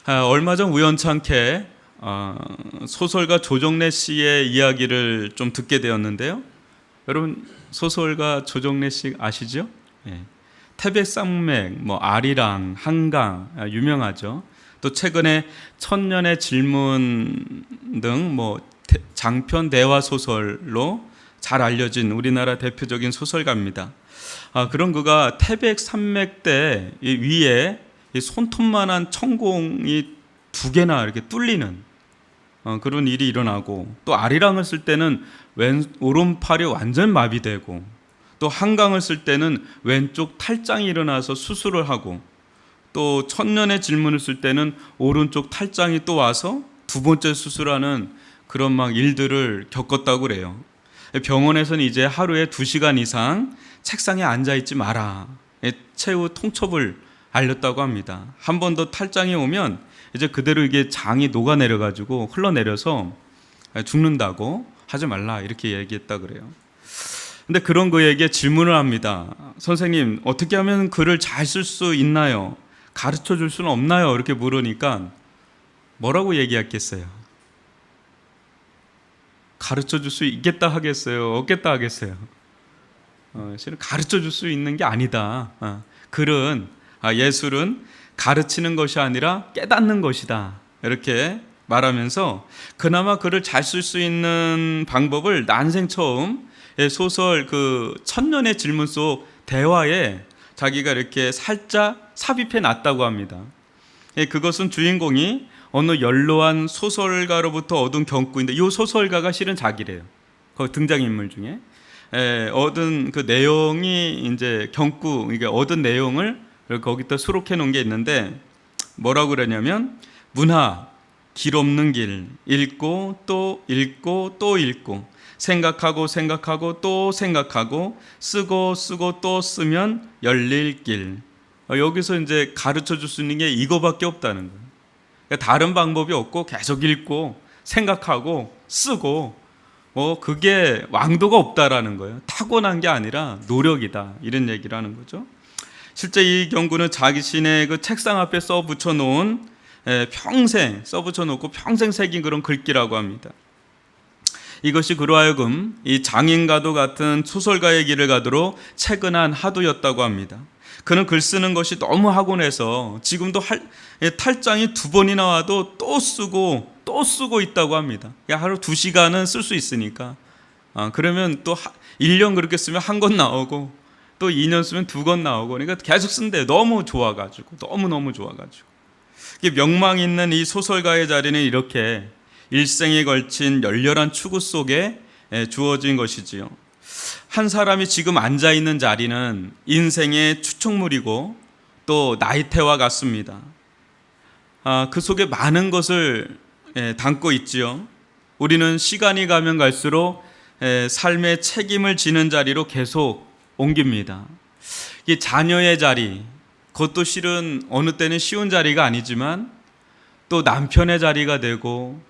얼마 전 우연찮게 소설가 조정래 씨의 이야기를 좀 듣게 되었는데요. 여러분 소설가 조정래 씨 아시죠? 예. 태백산맥, 아리랑, 한강 유명하죠. 또 최근에 천년의 질문 등 장편 대화 소설로 잘 알려진 우리나라 대표적인 소설가입니다. 그런 그가 태백산맥대 위에 이 손톱만한 천공이 두 개나 이렇게 뚫리는 그런 일이 일어나고, 또 아리랑을 쓸 때는 오른팔이 완전 마비되고, 또 한강을 쓸 때는 왼쪽 탈장이 일어나서 수술을 하고, 또 천년의 질문을 쓸 때는 오른쪽 탈장이 또 와서 두 번째 수술하는 그런 일들을 겪었다고 그래요. 병원에서는 이제 하루에 2시간 이상 책상에 앉아 있지 마라, 최후 통첩을 알렸다고 합니다. 한 번 더 탈장이 오면 이제 그대로 이게 장이 녹아내려 가지고 흘러내려서 죽는다고, 하지 말라 이렇게 얘기했다 그래요. 근데 그런 그에게 질문을 합니다. 선생님, 어떻게 하면 글을 잘 쓸 수 있나요? 가르쳐 줄 수는 없나요? 이렇게 물으니까 뭐라고 얘기했겠어요? 가르쳐 줄 수 있겠다 하겠어요? 없겠다 하겠어요? 실은 가르쳐 줄 수 있는 게 아니다. 예술은 가르치는 것이 아니라 깨닫는 것이다, 이렇게 말하면서 그나마 글을 잘 쓸 수 있는 방법을 난생 처음 소설 천년의 질문 속 대화에 자기가 이렇게 살짝 삽입해 놨다고 합니다. 그것은 주인공이 어느 연로한 소설가로부터 얻은 경구인데, 이 소설가가 실은 자기래요. 그 등장인물 중에 얻은 그 내용이 이제 경구, 이게 얻은 내용을 거기다 수록해 놓은 게 있는데, 뭐라고 그러냐면, 문화, 길 없는 길, 읽고 또 읽고 또 읽고, 생각하고 생각하고 또 생각하고, 쓰고 쓰고 또 쓰면 열릴 길. 여기서 이제 가르쳐 줄 수 있는 게 이거밖에 없다는 거예요. 그러니까 다른 방법이 없고 계속 읽고 생각하고 쓰고, 그게 왕도가 없다라는 거예요. 타고난 게 아니라 노력이다, 이런 얘기를 하는 거죠. 실제 이 경구는 자신의 그 책상 앞에 써 붙여 놓은, 평생 써 붙여 놓고 평생 새긴 그런 글귀라고 합니다. 이것이 그로 하여금 이 장인가도 같은 소설가의 길을 가도록 채근한 하도였다고 합니다. 그는 글 쓰는 것이 너무 하곤해서 지금도 탈장이 2번이나 와도 또 쓰고 또 쓰고 있다고 합니다. 하루 2시간은 쓸 수 있으니까. 그러면 또 1년 그렇게 쓰면 1권 나오고, 또 2년 쓰면 2권 나오고, 그러니까 계속 쓴대요. 너무 좋아가지고, 너무너무 좋아가지고. 명망 있는 이 소설가의 자리는 이렇게 일생에 걸친 열렬한 추구 속에 주어진 것이지요. 한 사람이 지금 앉아 있는 자리는 인생의 추측물이고 또 나이테와 같습니다. 그 속에 많은 것을 담고 있지요. 우리는 시간이 가면 갈수록 삶의 책임을 지는 자리로 계속 옮깁니다. 이 자녀의 자리, 그것도 실은 어느 때는 쉬운 자리가 아니지만, 또 남편의 자리가 되고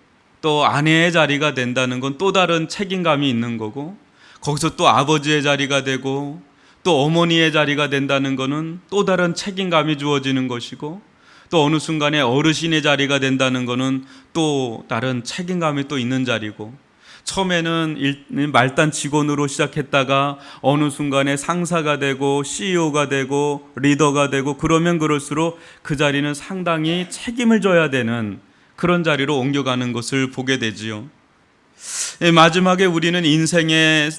또 아내의 자리가 된다는 건 또 다른 책임감이 있는 거고, 거기서 또 아버지의 자리가 되고 또 어머니의 자리가 된다는 거는 또 다른 책임감이 주어지는 것이고, 또 어느 순간에 어르신의 자리가 된다는 거는 또 다른 책임감이 또 있는 자리고, 처음에는 말단 직원으로 시작했다가 어느 순간에 상사가 되고 CEO가 되고 리더가 되고, 그러면 그럴수록 그 자리는 상당히 책임을 져야 되는 그런 자리로 옮겨가는 것을 보게 되지요. 마지막에 우리는 인생의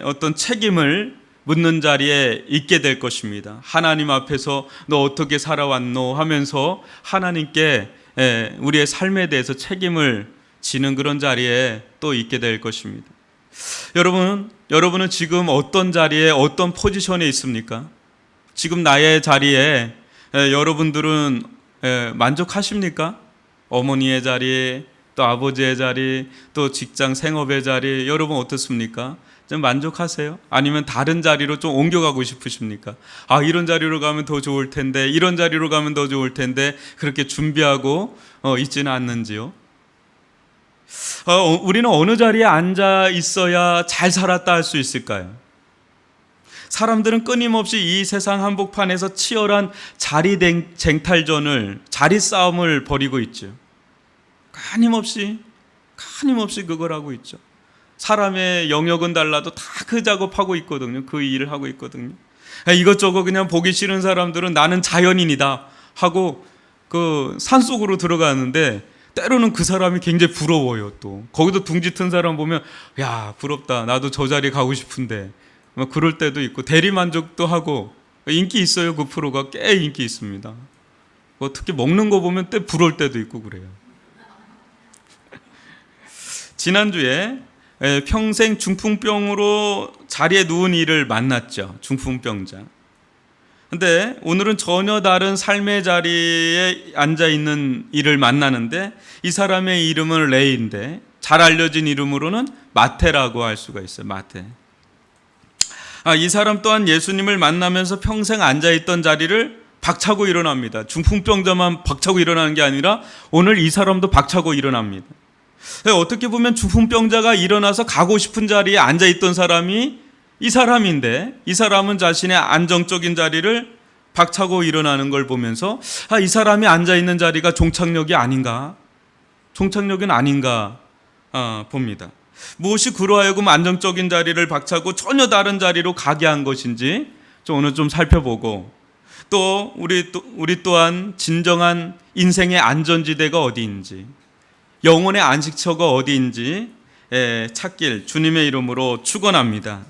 어떤 책임을 묻는 자리에 있게 될 것입니다. 하나님 앞에서 너 어떻게 살아왔노 하면서 하나님께 우리의 삶에 대해서 책임을 지는 그런 자리에 또 있게 될 것입니다. 여러분은 지금 어떤 자리에, 어떤 포지션에 있습니까? 지금 나의 자리에 여러분들은 만족하십니까? 어머니의 자리, 또 아버지의 자리, 또 직장 생업의 자리, 여러분 어떻습니까? 좀 만족하세요? 아니면 다른 자리로 좀 옮겨가고 싶으십니까? 이런 자리로 가면 더 좋을 텐데, 이런 자리로 가면 더 좋을 텐데, 그렇게 준비하고 있지는 않는지요? 우리는 어느 자리에 앉아 있어야 잘 살았다 할 수 있을까요? 사람들은 끊임없이 이 세상 한복판에서 치열한 자리 싸움을 벌이고 있죠. 끊임없이 그걸 하고 있죠. 사람의 영역은 달라도 다 그 작업하고 있거든요. 그 일을 하고 있거든요. 이것저것 그냥 보기 싫은 사람들은 나는 자연인이다 하고 그 산속으로 들어가는데 때로는 그 사람이 굉장히 부러워요. 또 거기도 둥지 튼 사람 보면 야 부럽다, 나도 저 자리 가고 싶은데 막 그럴 때도 있고, 대리만족도 하고. 인기 있어요. 그 프로가 꽤 인기 있습니다. 특히 먹는 거 보면 때 부러울 때도 있고 그래요. 지난주에 평생 중풍병으로 자리에 누운 이를 만났죠. 중풍병자. 근데 오늘은 전혀 다른 삶의 자리에 앉아있는 이를 만나는데, 이 사람의 이름은 레이인데 잘 알려진 이름으로는 마태라고 할 수가 있어요. 마태. 이 사람 또한 예수님을 만나면서 평생 앉아있던 자리를 박차고 일어납니다. 중풍병자만 박차고 일어나는 게 아니라 오늘 이 사람도 박차고 일어납니다. 어떻게 보면 중풍병자가 일어나서 가고 싶은 자리에 앉아있던 사람이 이 사람인데, 이 사람은 자신의 안정적인 자리를 박차고 일어나는 걸 보면서 이 사람이 앉아있는 자리가 종착역이 아닌가, 종착역은 아닌가 봅니다. 무엇이 그로 하여금 안정적인 자리를 박차고 전혀 다른 자리로 가게 한 것인지 오늘 좀 살펴보고, 또 우리 또한 진정한 인생의 안전지대가 어디인지, 영혼의 안식처가 어디인지 찾길 주님의 이름으로 축원합니다.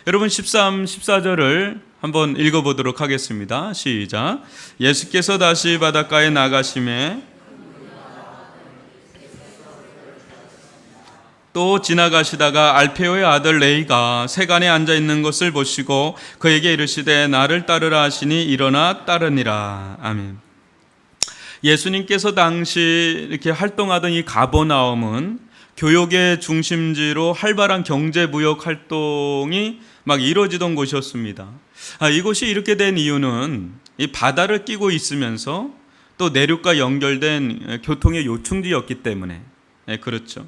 여러분 13, 14절을 한번 읽어보도록 하겠습니다. 시작. 예수께서 다시 바닷가에 나가심에 또 지나가시다가 알페오의 아들 레이가 세간에 앉아있는 것을 보시고 그에게 이르시되 나를 따르라 하시니 일어나 따르니라. 아멘. 예수님께서 당시 이렇게 활동하던 이 가버나움은 교역의 중심지로 활발한 경제무역 활동이 막 이루어지던 곳이었습니다. 이곳이 이렇게 된 이유는 이 바다를 끼고 있으면서 또 내륙과 연결된 교통의 요충지였기 때문에 그렇죠.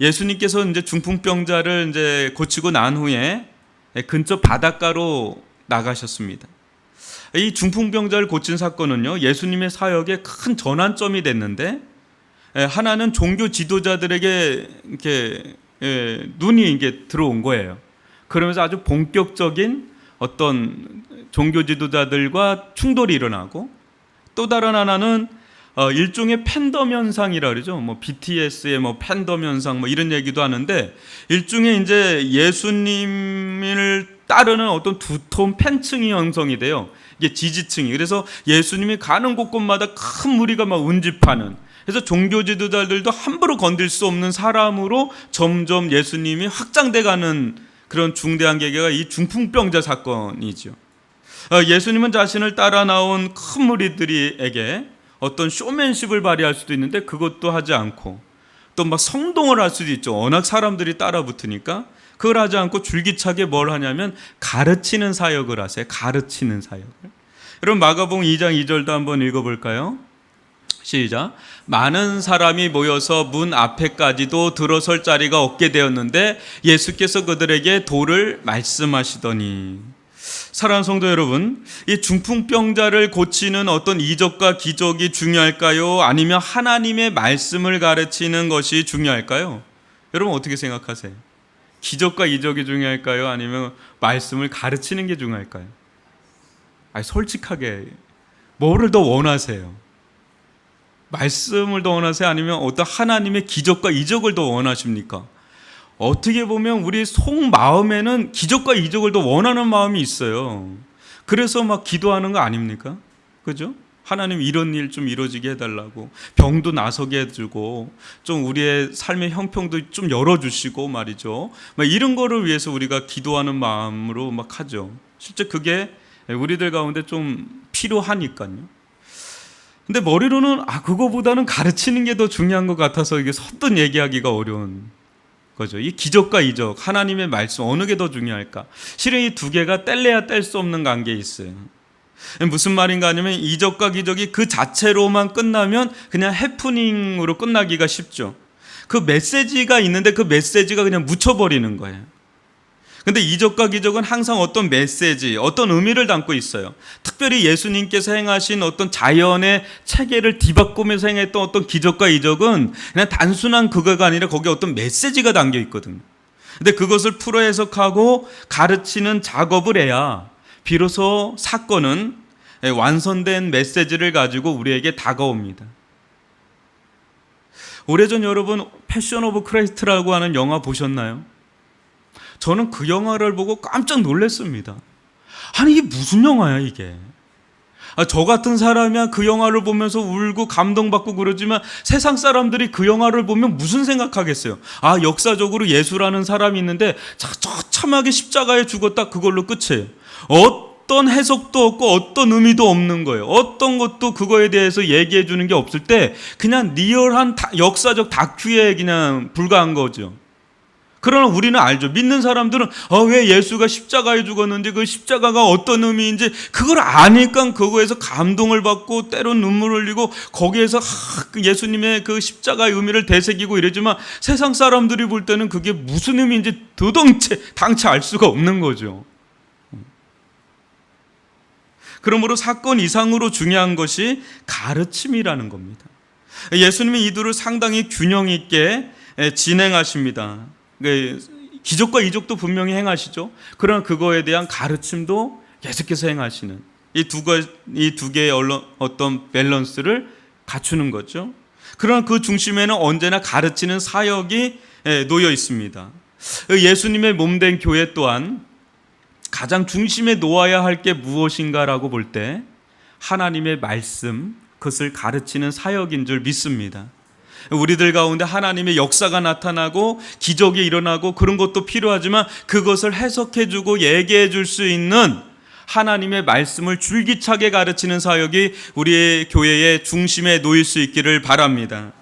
예수님께서 이제 중풍병자를 이제 고치고 난 후에 근처 바닷가로 나가셨습니다. 이 중풍병자를 고친 사건은요, 예수님의 사역의 큰 전환점이 됐는데, 하나는 종교 지도자들에게 이렇게 눈이 이게 들어온 거예요. 그러면서 아주 본격적인 어떤 종교 지도자들과 충돌이 일어나고, 또 다른 하나는 일종의 팬덤 현상이라 그러죠. BTS의 팬덤 현상 이런 얘기도 하는데, 일종의 이제 예수님을 따르는 어떤 두터운 팬층이 형성이 돼요. 이게 지지층이. 그래서 예수님이 가는 곳곳마다 큰 무리가 막 운집하는. 그래서 종교 지도자들도 함부로 건들 수 없는 사람으로 점점 예수님이 확장돼가는 그런 중대한 계기가 이 중풍병자 사건이죠. 예수님은 자신을 따라 나온 큰 무리들에게 어떤 쇼맨십을 발휘할 수도 있는데 그것도 하지 않고, 또 막 성동을 할 수도 있죠. 워낙 사람들이 따라 붙으니까. 그걸 하지 않고 줄기차게 뭘 하냐면 가르치는 사역을 하세요. 가르치는 사역을. 여러분 마가복음 2장 2절도 한번 읽어볼까요? 시작. 많은 사람이 모여서 문 앞에까지도 들어설 자리가 없게 되었는데 예수께서 그들에게 도를 말씀하시더니. 사랑하는 성도 여러분, 이 중풍병자를 고치는 어떤 이적과 기적이 중요할까요? 아니면 하나님의 말씀을 가르치는 것이 중요할까요? 여러분 어떻게 생각하세요? 기적과 이적이 중요할까요? 아니면 말씀을 가르치는 게 중요할까요? 솔직하게 뭐를 더 원하세요? 말씀을 더 원하세요? 아니면 어떤 하나님의 기적과 이적을 더 원하십니까? 어떻게 보면 우리 속마음에는 기적과 이적을 더 원하는 마음이 있어요. 그래서 막 기도하는 거 아닙니까? 그죠? 하나님 이런 일 좀 이루어지게 해달라고, 병도 나서게 해주고, 좀 우리의 삶의 형평도 좀 열어주시고 말이죠. 막 이런 거를 위해서 우리가 기도하는 마음으로 막 하죠. 실제 그게 우리들 가운데 좀 필요하니까요. 근데 머리로는 그거보다는 가르치는 게 더 중요한 것 같아서 이게 선뜻 얘기하기가 어려운 거죠. 이 기적과 이적, 하나님의 말씀 어느 게 더 중요할까? 실은 이 두 개가 뗄래야 뗄 수 없는 관계에 있어요. 무슨 말인가 하냐면 이적과 기적이 그 자체로만 끝나면 그냥 해프닝으로 끝나기가 쉽죠. 그 메시지가 있는데 그 메시지가 그냥 묻혀버리는 거예요. 근데 이적과 기적은 항상 어떤 메시지, 어떤 의미를 담고 있어요. 특별히 예수님께서 행하신 어떤 자연의 체계를 뒤바꾸면서 행했던 어떤 기적과 이적은 그냥 단순한 그거가 아니라 거기에 어떤 메시지가 담겨 있거든요. 근데 그것을 풀어 해석하고 가르치는 작업을 해야 비로소 사건은 완성된 메시지를 가지고 우리에게 다가옵니다. 오래전 여러분 패션 오브 크라이스트라고 하는 영화 보셨나요? 저는 그 영화를 보고 깜짝 놀랐습니다. 아니 이게 무슨 영화야 이게. 저 같은 사람이야 그 영화를 보면서 울고 감동받고 그러지만 세상 사람들이 그 영화를 보면 무슨 생각하겠어요? 역사적으로 예수라는 사람이 있는데 처참하게 십자가에 죽었다, 그걸로 끝이에요. 어떤 해석도 없고 어떤 의미도 없는 거예요. 어떤 것도 그거에 대해서 얘기해 주는 게 없을 때 그냥 리얼한 역사적 다큐에 그냥 불과한 거죠. 그러나 우리는 알죠. 믿는 사람들은 왜 예수가 십자가에 죽었는지, 그 십자가가 어떤 의미인지 그걸 아니까 그거에서 감동을 받고 때론 눈물을 흘리고 거기에서 예수님의 그 십자가의 의미를 되새기고 이러지만 세상 사람들이 볼 때는 그게 무슨 의미인지 당체 알 수가 없는 거죠. 그러므로 사건 이상으로 중요한 것이 가르침이라는 겁니다. 예수님이 이 둘을 상당히 균형 있게 진행하십니다. 기적과 이적도 분명히 행하시죠. 그러나 그거에 대한 가르침도 계속해서 행하시는 이 두 개의 어떤 밸런스를 갖추는 거죠. 그러나 그 중심에는 언제나 가르치는 사역이 놓여 있습니다. 예수님의 몸된 교회 또한 가장 중심에 놓아야 할 게 무엇인가라고 볼 때 하나님의 말씀, 그것을 가르치는 사역인 줄 믿습니다. 우리들 가운데 하나님의 역사가 나타나고 기적이 일어나고 그런 것도 필요하지만 그것을 해석해주고 얘기해줄 수 있는 하나님의 말씀을 줄기차게 가르치는 사역이 우리의 교회의 중심에 놓일 수 있기를 바랍니다.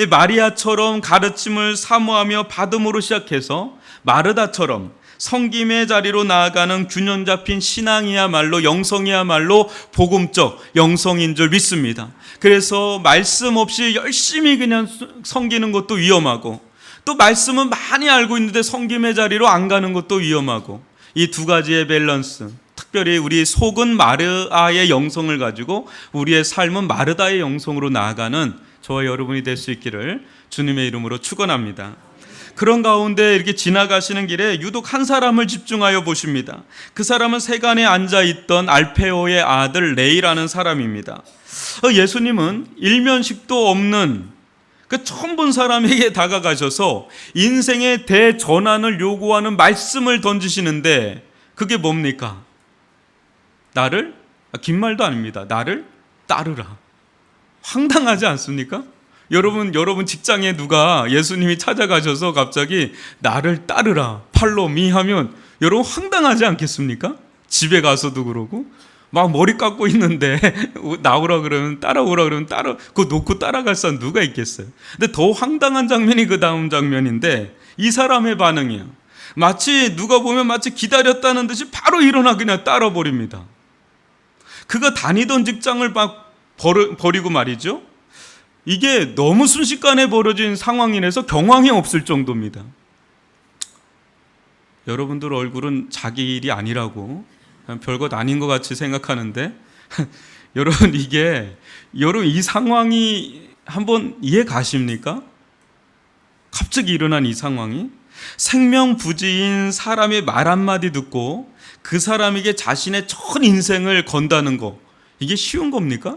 마리아처럼 가르침을 사모하며 받음으로 시작해서 마르다처럼 섬김의 자리로 나아가는 균형 잡힌 신앙이야말로 영성이야말로 복음적 영성인 줄 믿습니다. 그래서 말씀 없이 열심히 그냥 섬기는 것도 위험하고 또 말씀은 많이 알고 있는데 섬김의 자리로 안 가는 것도 위험하고 이 두 가지의 밸런스, 특별히 우리 속은 마르아의 영성을 가지고 우리의 삶은 마르다의 영성으로 나아가는 저와 여러분이 될 수 있기를 주님의 이름으로 축원합니다. 그런 가운데 이렇게 지나가시는 길에 유독 한 사람을 집중하여 보십니다. 그 사람은 세간에 앉아있던 알페오의 아들 레이라는 사람입니다. 예수님은 일면식도 없는 그 처음 본 사람에게 다가가셔서 인생의 대전환을 요구하는 말씀을 던지시는데 그게 뭡니까? 나를? 긴 말도 아닙니다. 나를 따르라. 황당하지 않습니까? 여러분 직장에 누가 예수님이 찾아가셔서 갑자기 나를 따르라, 팔로우 미 하면 여러분 황당하지 않겠습니까? 집에 가서도 그러고 막 머리 깎고 있는데 나오라 그러면 따라오라 그러면 그거 놓고 따라갈 사람 누가 있겠어요? 근데 더 황당한 장면이 그 다음 장면인데 이 사람의 반응이에요. 마치 누가 보면 마치 기다렸다는 듯이 바로 일어나 그냥 따라버립니다. 그가 다니던 직장을 막 버리고 말이죠. 이게 너무 순식간에 벌어진 상황이라서 경황이 없을 정도입니다. 여러분들 얼굴은 자기 일이 아니라고 별것 아닌 것 같이 생각하는데 여러분 이 상황이 한번 이해 가십니까? 갑자기 일어난 이 상황이 생명부지인 사람의 말 한마디 듣고 그 사람에게 자신의 전 인생을 건다는 거, 이게 쉬운 겁니까?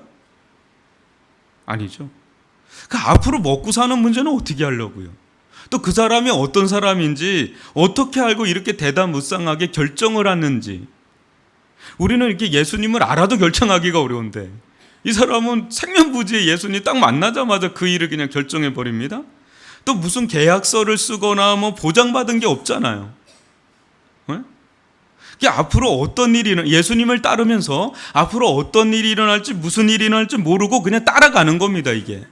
아니죠. 그 앞으로 먹고 사는 문제는 어떻게 하려고요? 또 그 사람이 어떤 사람인지 어떻게 알고 이렇게 대담무쌍하게 결정을 하는지 우리는 이렇게 예수님을 알아도 결정하기가 어려운데 이 사람은 생명부지에 예수님 딱 만나자마자 그 일을 그냥 결정해 버립니다. 또 무슨 계약서를 쓰거나 뭐 보장받은 게 없잖아요. 이게 앞으로 어떤 일이 예수님을 따르면서 앞으로 어떤 일이 일어날지 무슨 일이 일어날지 모르고 그냥 따라가는 겁니다. 이게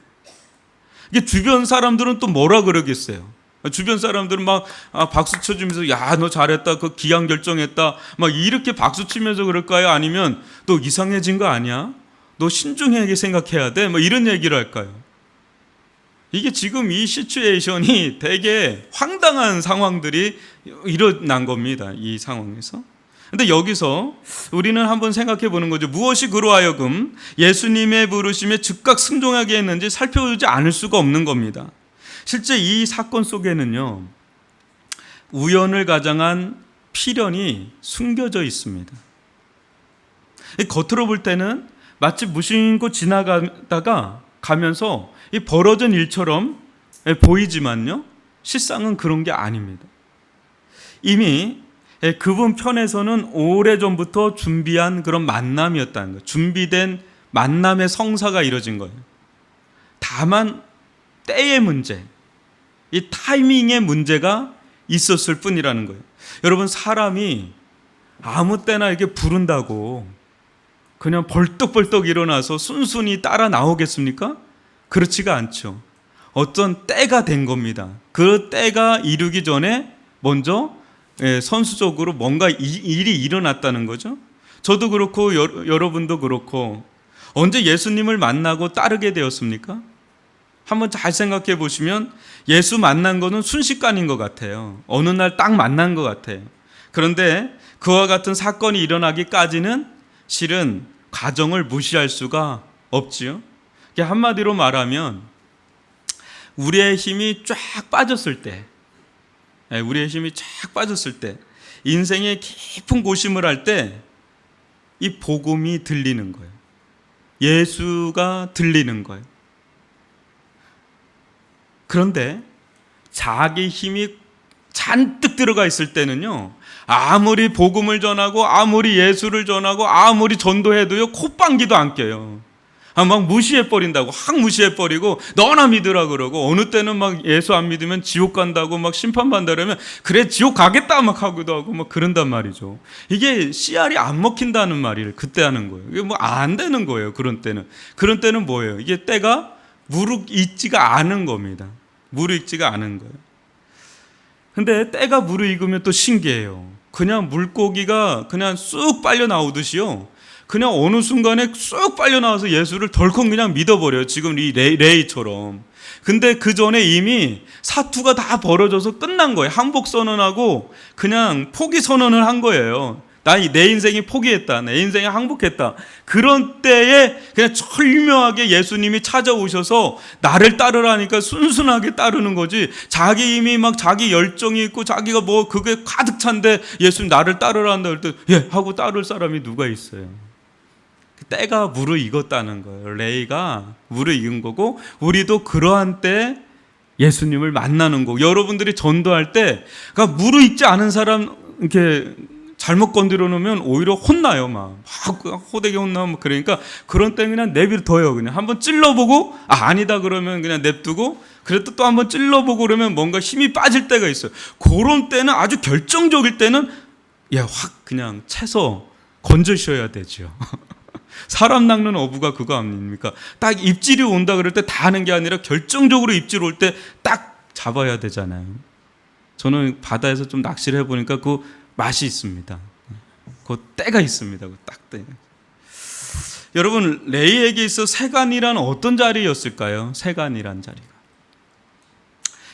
주변 사람들은 또 뭐라 그러겠어요? 주변 사람들은 막 박수 쳐주면서 야, 너 잘했다, 그 기한 결정했다, 막 이렇게 박수 치면서 그럴까요? 아니면 너 이상해진 거 아니야? 너 신중하게 생각해야 돼? 뭐 이런 얘기를 할까요? 이게 지금 이 시츄에이션이 되게 황당한 상황들이 일어난 겁니다. 이 상황에서. 근데 여기서 우리는 한번 생각해 보는 거죠. 무엇이 그로 하여금 예수님의 부르심에 즉각 순종하게 했는지 살펴보지 않을 수가 없는 겁니다. 실제 이 사건 속에는요, 우연을 가장한 필연이 숨겨져 있습니다. 겉으로 볼 때는 마치 무심코 지나가다가 가면서 이 벌어진 일처럼 보이지만요, 실상은 그런 게 아닙니다. 이미 그분 편에서는 오래전부터 준비한 그런 만남이었다는 거예요. 준비된 만남의 성사가 이뤄진 거예요. 다만 때의 문제, 이 타이밍의 문제가 있었을 뿐이라는 거예요. 여러분, 사람이 아무 때나 이렇게 부른다고 그냥 벌떡벌떡 일어나서 순순히 따라 나오겠습니까? 그렇지가 않죠. 어떤 때가 된 겁니다. 그 때가 이루기 전에 먼저 선수적으로 뭔가 일이 일어났다는 거죠. 저도 그렇고 여러분도 그렇고 언제 예수님을 만나고 따르게 되었습니까? 한번 잘 생각해 보시면 예수 만난 거는 순식간인 것 같아요. 어느 날 딱 만난 것 같아요. 그런데 그와 같은 사건이 일어나기까지는 실은 과정을 무시할 수가 없지요. 한마디로 말하면 우리의 힘이 쫙 빠졌을 때, 인생의 깊은 고심을 할 때 이 복음이 들리는 거예요. 예수가 들리는 거예요. 그런데 자기 힘이 잔뜩 들어가 있을 때는요, 아무리 복음을 전하고 아무리 예수를 전하고 아무리 전도해도요, 콧방귀도 안 껴요. 막 무시해버린다고, 확 무시해버리고 너나 믿으라 그러고, 어느 때는 막 예수 안 믿으면 지옥 간다고 막 심판받는다 그러면 그래 지옥 가겠다 막 하기도 하고 막 그런단 말이죠. 이게 씨알이 안 먹힌다는 말을 그때 하는 거예요. 이게 뭐 안 되는 거예요. 그런 때는 뭐예요? 이게 때가 무르익지가 않은 겁니다. 무르익지가 않은 거예요. 근데 때가 무르익으면 또 신기해요. 그냥 물고기가 그냥 쑥 빨려 나오듯이요, 그냥 어느 순간에 쑥 빨려 나와서 예수를 덜컥 그냥 믿어버려요. 지금 이 레이처럼. 근데 그 전에 이미 사투가 다 벌어져서 끝난 거예요. 항복 선언하고 그냥 포기 선언을 한 거예요. 내 인생이 포기했다. 내 인생이 항복했다. 그런 때에 그냥 철묘하게 예수님이 찾아오셔서 나를 따르라니까 순순하게 따르는 거지. 자기 이미 막 자기 열정이 있고 자기가 뭐 그게 가득 찬데 예수님 나를 따르라 한다 그럴 때 예 하고 따를 사람이 누가 있어요. 때가 무르익었다는 거예요. 레이가 무르익은 거고, 우리도 그러한 때 예수님을 만나는 거고, 여러분들이 전도할 때 그러니까 무르익지 않은 사람 이렇게 잘못 건드려 놓으면 오히려 혼나요. 막 호되게 혼나면. 그러니까 그런 때는 그냥 내비둬요. 그냥 한번 찔러보고 아니다 그러면 그냥 냅두고, 그래도 또 한번 찔러보고 그러면 뭔가 힘이 빠질 때가 있어요. 그런 때는, 아주 결정적일 때는 확 그냥 채서 건져셔야 되죠. 사람 낚는 어부가 그거 아닙니까? 딱 입질이 온다 그럴 때 다 하는 게 아니라 결정적으로 입질 올 때 딱 잡아야 되잖아요. 저는 바다에서 좀 낚시를 해보니까 그 맛이 있습니다. 그 때가 있습니다. 그 딱 때. 여러분, 레이에게 있어 세간이란 어떤 자리였을까요? 세간이란 자리가.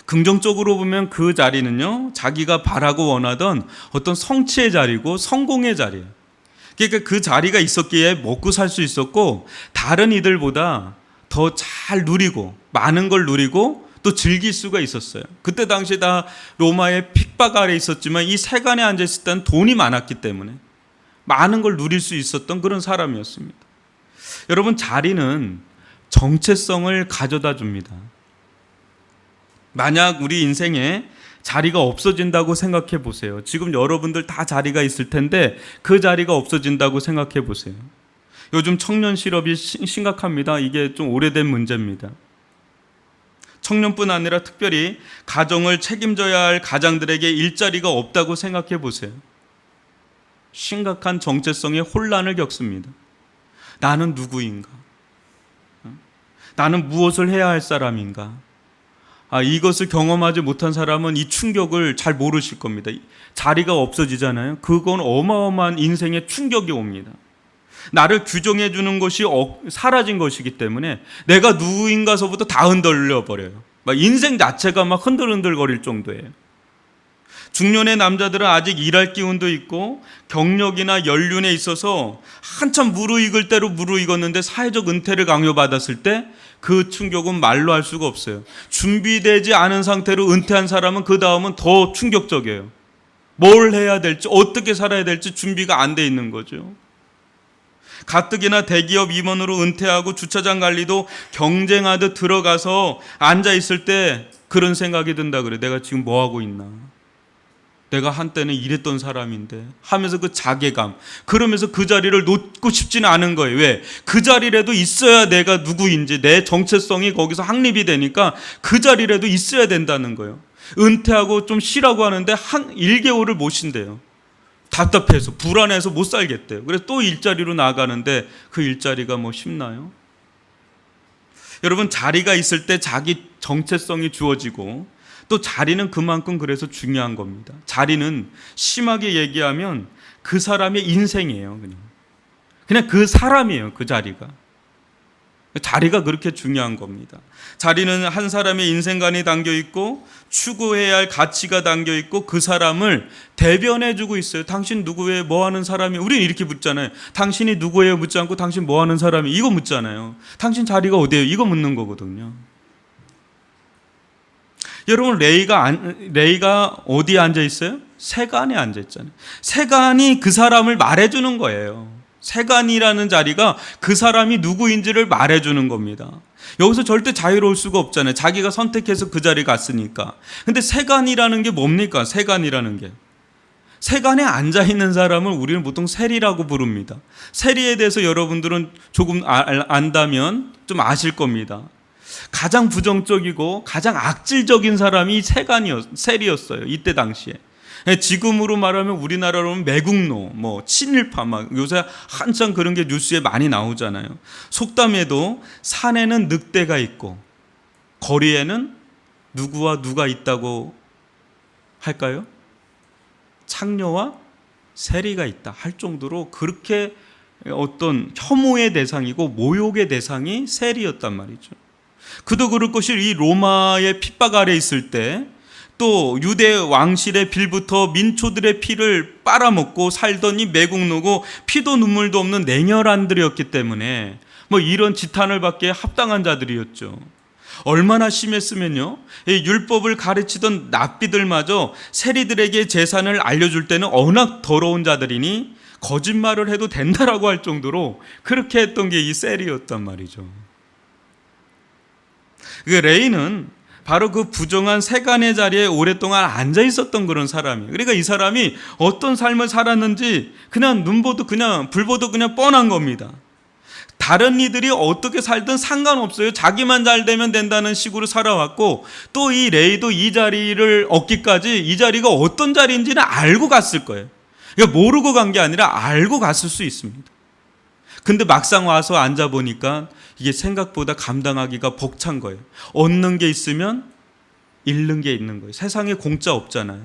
긍정적으로 보면 그 자리는요, 자기가 바라고 원하던 어떤 성취의 자리고 성공의 자리예요. 그러니까 그 자리가 있었기에 먹고 살 수 있었고, 다른 이들보다 더 잘 누리고 많은 걸 누리고 또 즐길 수가 있었어요. 그때 당시 다 로마의 핍박 아래 있었지만 이 세간에 앉아있을 때는 돈이 많았기 때문에 많은 걸 누릴 수 있었던 그런 사람이었습니다. 여러분, 자리는 정체성을 가져다 줍니다. 만약 우리 인생에 자리가 없어진다고 생각해 보세요. 지금 여러분들 다 자리가 있을 텐데 그 자리가 없어진다고 생각해 보세요. 요즘 청년 실업이 심각합니다. 이게 좀 오래된 문제입니다. 청년뿐 아니라 특별히 가정을 책임져야 할 가장들에게 일자리가 없다고 생각해 보세요. 심각한 정체성의 혼란을 겪습니다. 나는 누구인가? 나는 무엇을 해야 할 사람인가? 이것을 경험하지 못한 사람은 이 충격을 잘 모르실 겁니다. 자리가 없어지잖아요. 그건 어마어마한 인생의 충격이 옵니다. 나를 규정해 주는 것이 사라진 것이기 때문에 내가 누구인가서부터 다 흔들려 버려요. 막 인생 자체가 막 흔들흔들거릴 정도예요. 중년의 남자들은 아직 일할 기운도 있고 경력이나 연륜에 있어서 한참 무르익을 대로 무르익었는데 사회적 은퇴를 강요받았을 때 그 충격은 말로 할 수가 없어요. 준비되지 않은 상태로 은퇴한 사람은 그 다음은 더 충격적이에요. 뭘 해야 될지, 어떻게 살아야 될지 준비가 안 돼 있는 거죠. 가뜩이나 대기업 임원으로 은퇴하고 주차장 관리도 경쟁하듯 들어가서 앉아 있을 때 그런 생각이 든다 그래. 내가 지금 뭐 하고 있나? 내가 한때는 이랬던 사람인데 하면서 그 자괴감, 그러면서 그 자리를 놓고 싶지는 않은 거예요. 왜? 그 자리라도 있어야 내가 누구인지, 내 정체성이 거기서 확립이 되니까 그 자리라도 있어야 된다는 거예요. 은퇴하고 좀 쉬라고 하는데 한 1개월을 못 쉰대요. 답답해서 불안해서 못 살겠대요. 그래서 또 일자리로 나가는데 그 일자리가 뭐 쉽나요? 여러분, 자리가 있을 때 자기 정체성이 주어지고 또 자리는 그만큼 그래서 중요한 겁니다. 자리는 심하게 얘기하면 그 사람의 인생이에요. 그냥 그 사람이에요. 그 자리가. 자리가 그렇게 중요한 겁니다. 자리는 한 사람의 인생관이 담겨 있고 추구해야 할 가치가 담겨 있고 그 사람을 대변해 주고 있어요. 당신 누구예요? 뭐 하는 사람이? 우리는 이렇게 묻잖아요. 당신이 누구예요? 묻지 않고 당신 뭐 하는 사람이? 이거 묻잖아요. 당신 자리가 어디예요? 이거 묻는 거거든요. 여러분, 레이가 어디에 앉아 있어요? 세간에 앉아 있잖아요. 세간이 그 사람을 말해주는 거예요. 세간이라는 자리가 그 사람이 누구인지를 말해주는 겁니다. 여기서 절대 자유로울 수가 없잖아요. 자기가 선택해서 그 자리에 갔으니까. 근데 세간이라는 게 뭡니까? 세간이라는 게. 세간에 앉아있는 사람을 우리는 보통 세리라고 부릅니다. 세리에 대해서 여러분들은 조금 안다면 좀 아실 겁니다. 가장 부정적이고 가장 악질적인 사람이 세리였어요. 이때 당시에. 지금으로 말하면 우리나라로는 매국노, 뭐 친일파, 막 요새 한창 그런 게 뉴스에 많이 나오잖아요. 속담에도 산에는 늑대가 있고 거리에는 누구와 누가 있다고 할까요? 창녀와 세리가 있다 할 정도로 그렇게 어떤 혐오의 대상이고 모욕의 대상이 세리였단 말이죠. 그도 그럴 것이 이 로마의 핍박 아래 있을 때 또 유대 왕실의 빌부터 민초들의 피를 빨아먹고 살던 이 매국노고 피도 눈물도 없는 냉혈한들이었기 때문에 뭐 이런 지탄을 받기에 합당한 자들이었죠. 얼마나 심했으면요, 이 율법을 가르치던 납비들마저 세리들에게 재산을 알려줄 때는 워낙 더러운 자들이니 거짓말을 해도 된다라고 할 정도로 그렇게 했던 게 이 세리였단 말이죠. 그 레이는 바로 그 부정한 세간의 자리에 오랫동안 앉아 있었던 그런 사람이에요. 그러니까 이 사람이 어떤 삶을 살았는지 그냥 눈보도 그냥 불보도 그냥 뻔한 겁니다. 다른 이들이 어떻게 살든 상관없어요. 자기만 잘 되면 된다는 식으로 살아왔고 또 이 레이도 이 자리를 얻기까지 이 자리가 어떤 자리인지는 알고 갔을 거예요. 그러니까 모르고 간 게 아니라 알고 갔을 수 있습니다. 근데 막상 와서 앉아보니까 이게 생각보다 감당하기가 벅찬 거예요. 얻는 게 있으면 잃는 게 있는 거예요. 세상에 공짜 없잖아요.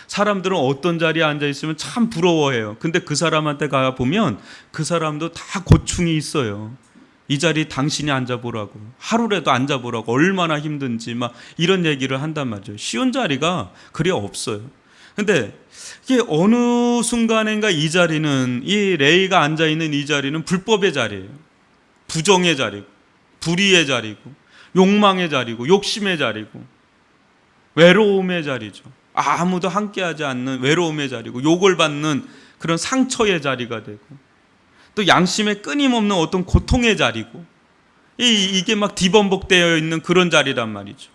사람들은 어떤 자리에 앉아있으면 참 부러워해요. 근데 그 사람한테 가보면 그 사람도 다 고충이 있어요. 이 자리 당신이 앉아보라고, 하루라도 앉아보라고, 얼마나 힘든지 막 이런 얘기를 한단 말이죠. 쉬운 자리가 그리 없어요. 근데 이게 어느 순간인가 이 자리는, 이 레이가 앉아있는 이 자리는 불법의 자리예요. 부정의 자리고, 불의의 자리고, 욕망의 자리고, 욕심의 자리고, 외로움의 자리죠. 아무도 함께하지 않는 외로움의 자리고, 욕을 받는 그런 상처의 자리가 되고, 또 양심에 끊임없는 어떤 고통의 자리고, 이게 막 뒤범벅되어 있는 그런 자리란 말이죠.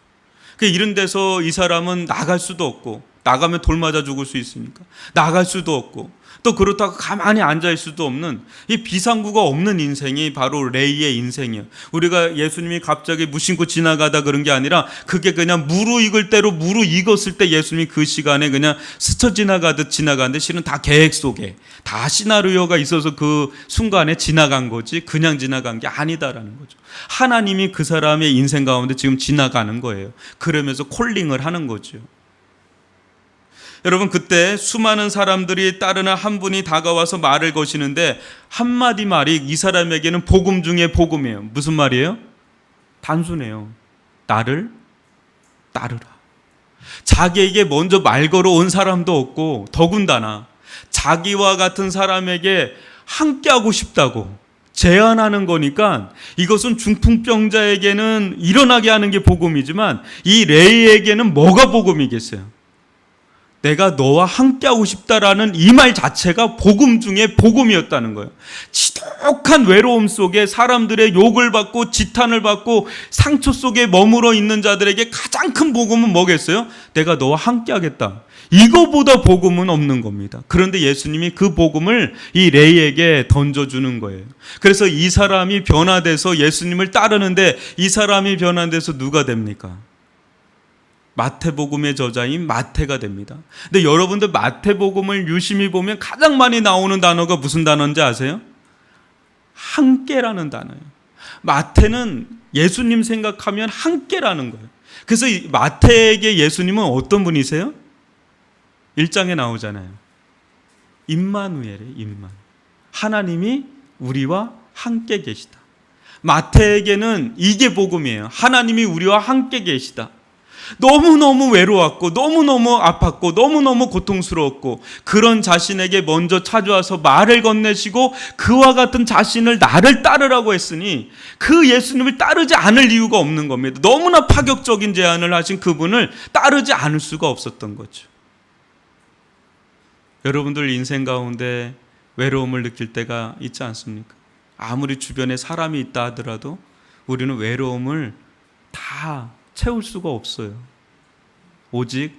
이런 데서 이 사람은 나갈 수도 없고, 나가면 돌 맞아 죽을 수 있으니까 나갈 수도 없고, 또 그렇다고 가만히 앉아있을 수도 없는 이 비상구가 없는 인생이 바로 레이의 인생이에요. 우리가 예수님이 갑자기 무심코 지나가다 그런 게 아니라 그게 그냥 무르익을 대로 무르익었을 때 예수님이 그 시간에 그냥 스쳐 지나가듯 지나가는데 실은 다 계획 속에 다 시나리오가 있어서 그 순간에 지나간 거지 그냥 지나간 게 아니다라는 거죠. 하나님이 그 사람의 인생 가운데 지금 지나가는 거예요. 그러면서 콜링을 하는 거죠. 여러분, 그때 수많은 사람들이 따르는 한 분이 다가와서 말을 거시는데 한마디 말이 이 사람에게는 복음 중에 복음이에요. 무슨 말이에요? 단순해요. 나를 따르라. 자기에게 먼저 말 걸어온 사람도 없고 더군다나 자기와 같은 사람에게 함께하고 싶다고 제안하는 거니까 이것은 중풍병자에게는 일어나게 하는 게 복음이지만 이 레이에게는 뭐가 복음이겠어요? 내가 너와 함께하고 싶다라는 이 말 자체가 복음 중에 복음이었다는 거예요. 지독한 외로움 속에 사람들의 욕을 받고 지탄을 받고 상처 속에 머물러 있는 자들에게 가장 큰 복음은 뭐겠어요? 내가 너와 함께하겠다. 이거보다 복음은 없는 겁니다. 그런데 예수님이 그 복음을 이 레이에게 던져주는 거예요. 그래서 이 사람이 변화돼서 예수님을 따르는데 이 사람이 변화돼서 누가 됩니까? 마태복음의 저자인 마태가 됩니다. 근데 여러분들 마태복음을 유심히 보면 가장 많이 나오는 단어가 무슨 단어인지 아세요? 함께라는 단어예요. 마태는 예수님 생각하면 함께라는 거예요. 그래서 마태에게 예수님은 어떤 분이세요? 1장에 나오잖아요. 임마누엘이에요. 임마누엘. 하나님이 우리와 함께 계시다. 마태에게는 이게 복음이에요. 하나님이 우리와 함께 계시다. 너무너무 외로웠고 너무너무 아팠고 너무너무 고통스러웠고 그런 자신에게 먼저 찾아와서 말을 건네시고 그와 같은 자신을 나를 따르라고 했으니 그 예수님을 따르지 않을 이유가 없는 겁니다. 너무나 파격적인 제안을 하신 그분을 따르지 않을 수가 없었던 거죠. 여러분들 인생 가운데 외로움을 느낄 때가 있지 않습니까? 아무리 주변에 사람이 있다 하더라도 우리는 외로움을 다 채울 수가 없어요. 오직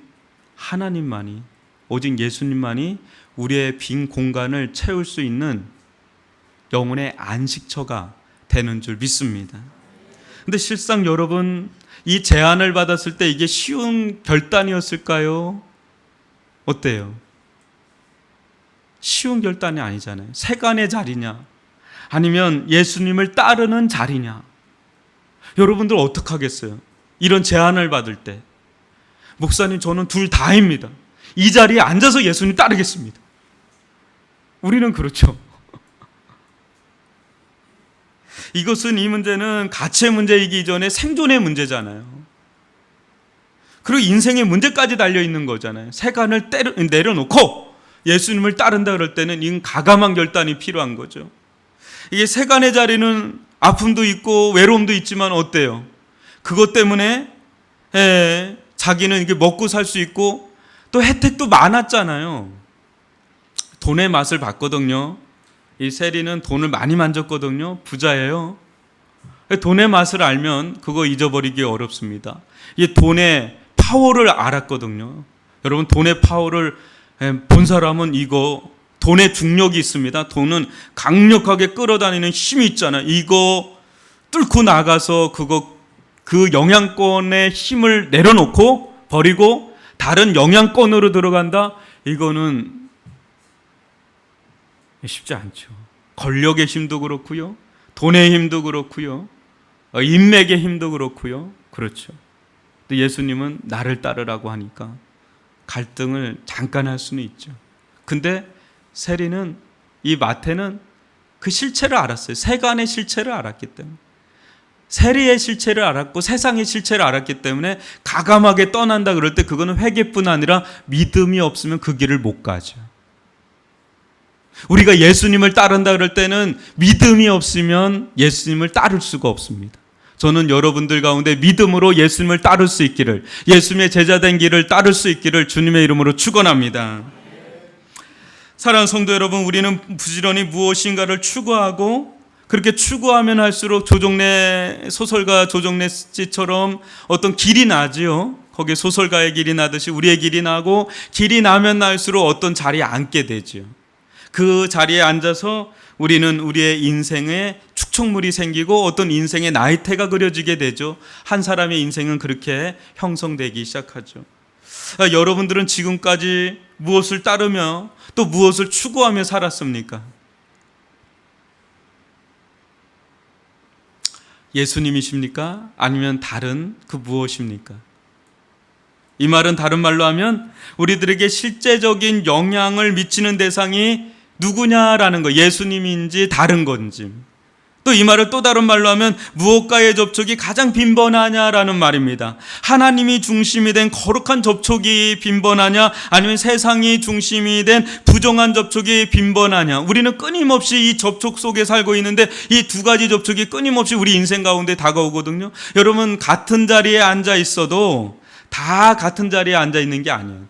하나님만이, 오직 예수님만이 우리의 빈 공간을 채울 수 있는 영혼의 안식처가 되는 줄 믿습니다. 근데 실상 여러분, 이 제안을 받았을 때 이게 쉬운 결단이었을까요? 어때요? 쉬운 결단이 아니잖아요. 세간의 자리냐 아니면 예수님을 따르는 자리냐. 여러분들 어떡하겠어요? 이런 제안을 받을 때 목사님 저는 둘 다입니다. 이 자리에 앉아서 예수님 따르겠습니다. 우리는 그렇죠. 이것은 이 문제는 가치의 문제이기 전에 생존의 문제잖아요. 그리고 인생의 문제까지 달려있는 거잖아요. 세간을 내려놓고 예수님을 따른다 그럴 때는 이건 가감한 결단이 필요한 거죠. 이게 세간의 자리는 아픔도 있고 외로움도 있지만 어때요? 그것 때문에 자기는 이게 먹고 살 수 있고 또 혜택도 많았잖아요. 돈의 맛을 봤거든요. 이 세리는 돈을 많이 만졌거든요. 부자예요. 돈의 맛을 알면 그거 잊어버리기 어렵습니다. 이 돈의 파워를 알았거든요. 여러분 돈의 파워를 본 사람은 이거 돈의 중력이 있습니다. 돈은 강력하게 끌어다니는 힘이 있잖아요. 이거 뚫고 나가서 그 영향권의 힘을 내려놓고 버리고 다른 영향권으로 들어간다? 이거는 쉽지 않죠. 권력의 힘도 그렇고요. 돈의 힘도 그렇고요. 인맥의 힘도 그렇고요. 그렇죠. 근데 예수님은 나를 따르라고 하니까 갈등을 잠깐 할 수는 있죠. 근데 세리는, 이 마태는 그 실체를 알았어요. 세간의 실체를 알았기 때문에. 세리의 실체를 알았고 세상의 실체를 알았기 때문에 가감하게 떠난다 그럴 때 그거는 회개뿐 아니라 믿음이 없으면 그 길을 못 가죠. 우리가 예수님을 따른다 그럴 때는 믿음이 없으면 예수님을 따를 수가 없습니다. 저는 여러분들 가운데 믿음으로 예수님을 따를 수 있기를, 예수님의 제자된 길을 따를 수 있기를 주님의 이름으로 축원합니다. 사랑하는 성도 여러분, 우리는 부지런히 무엇인가를 추구하고 그렇게 추구하면 할수록 조정래 소설가 조정래 씨처럼 어떤 길이 나지요. 거기에 소설가의 길이 나듯이 우리의 길이 나고 길이 나면 날수록 어떤 자리에 앉게 되죠. 그 자리에 앉아서 우리는 우리의 인생에 축척물이 생기고 어떤 인생의 나이테가 그려지게 되죠. 한 사람의 인생은 그렇게 형성되기 시작하죠. 여러분들은 지금까지 무엇을 따르며 또 무엇을 추구하며 살았습니까? 예수님이십니까? 아니면 다른 그 무엇입니까? 이 말은 다른 말로 하면 우리들에게 실제적인 영향을 미치는 대상이 누구냐라는 거, 예수님인지 다른 건지. 또 이 말을 또 다른 말로 하면 무엇과의 접촉이 가장 빈번하냐라는 말입니다. 하나님이 중심이 된 거룩한 접촉이 빈번하냐, 아니면 세상이 중심이 된 부정한 접촉이 빈번하냐. 우리는 끊임없이 이 접촉 속에 살고 있는데 이 두 가지 접촉이 끊임없이 우리 인생 가운데 다가오거든요. 여러분, 같은 자리에 앉아 있어도 다 같은 자리에 앉아 있는 게 아니에요.